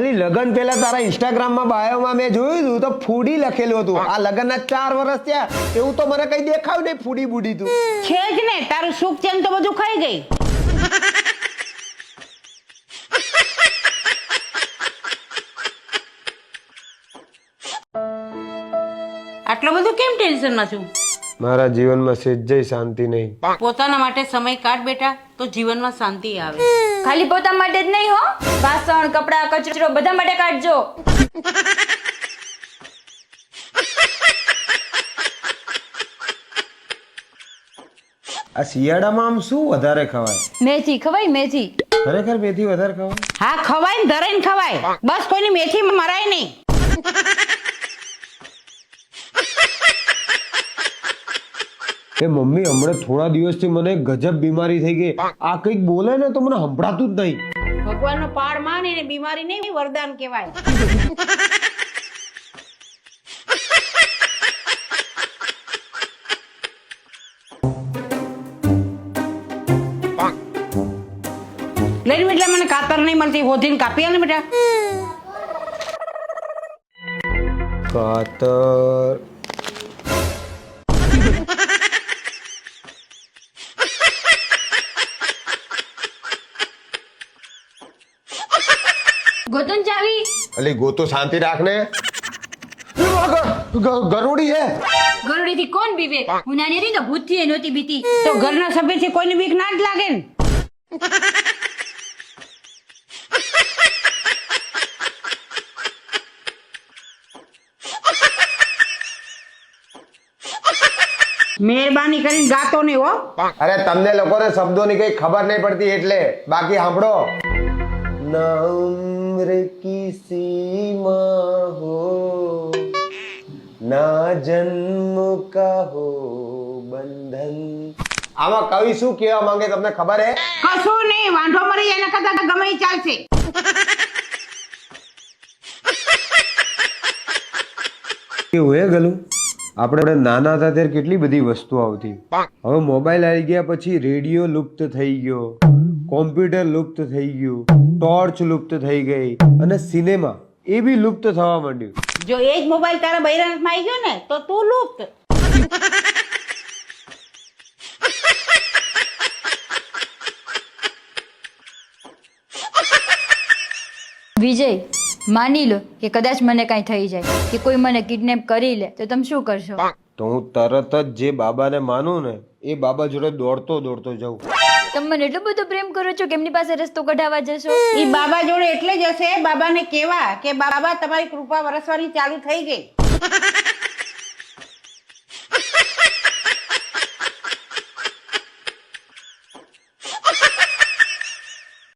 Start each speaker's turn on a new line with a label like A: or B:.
A: લગન પહેલા તારા ઇન્સ્ટાગ્રામ માં બાયોમાં મેં જોયું હતું તો ફૂડી લખેલું હતું. આ લગનના 4 વર્ષ થયા એવું તો મને કઈ દેખાયું નહીં. ફૂડી બુડી તું
B: છે જ ને, તારું સુખ ચેન તો બધું ખાઈ ગઈ. આટલો બધું કેમ ટેન્શનમાં છું?
A: મારા જીવનમાં સેજ્જય શાંતિ નહીં.
B: પોતાના માટે સમય કાઢ બેટા, તો જીવનમાં શાંતિ આવે.
C: ખાલી પોતા માટે જ નહીં હો, વાસણ, કપડા, કચરો બધા માટે કાઢજો.
A: આ શિયાળામાં આમ શું વધારે ખવાય?
C: મેથી ખવાય, મેથી.
A: ખરેખર મેથી વધારે ખવાય?
B: હા ખવાય ને, ધરાઈને ખવાય. બસ કોઈની મેથી મરાય નહીં.
A: એ મમ્મી હમણાં થોડા દિવસથી મને ગજબ બીમારી થઈ ગઈ. આ કંઈક બોલે ને તો મને સંભળાતું જ નહીં.
B: ભગવાનનો પાડ માન એને બીમારી નહીં, વરદાન કહેવાય. લઈને બેટા, મને કાતર નહીં મળતી, હોધીને કાપી આને બેટા.
A: કાતર
C: ગોતન ચાવી.
A: અલી ગોતો શાંતિ રાખ ને. ગરુડી હે.
C: ગરુડી થી કોણ બીવે? હું નાની હતી તો ભૂત થી નહોતી બીતી.
B: તો ઘરના સભ્યથી કોઈને બીક ના જ લાગે ને. મહેરબાની કરીને ગાતો નહીં હો.
A: અરે તમને લોકોને શબ્દોની કઈ ખબર નહીં પડતી એટલે. બાકી સાંભળો. ના ઉમ્ર કી સીમા હો, ના જન્મ કા હો બંધન. આમાં કવિ શું કહેવા માંગે તમને ખબર હે?
B: કશું નહીં, વાંધો મરી એના કરતા ગમે ઈ ચાલશે.
A: કેવું હે ગલું? આપણે નાના હતા ત્યારે કેટલી બધી વસ્તુ આવતી. હવે મોબાઈલ આવી ગયા પછી રેડિયો લુપ્ત થઈ ગયો, કોમ્પ્યુટર લુપ્ત થઈ ગયું, ટોર્ચ લુપ્ત થઈ ગઈ અને સિનેમા એ બી લુપ્ત થવા માંડ્યું.
B: જો એ જ મોબાઈલ તારા બૈરામાં આવી ગયો ને તો તું લુપ્ત.
C: વિજય, માની લો કે કદાચ મને કાંઈ થઈ જાય કે કોઈ મને કિડનેપ કરી લે તો તમે શું કરશો?
A: તો હું તરત જ જે બાબાને માનું ને એ બાબા જોડે દોડતો દોડતો જાઉં.
C: તમે મને એટલો બધો પ્રેમ કરો છો કે એમની પાસે રસ્તો કઢાવવા જશો?
B: ઈ બાબા જોડે એટલે જ હશે, બાબાને કેવા કે બાબા તમારી કૃપા વરસવાની ચાલુ થઈ ગઈ.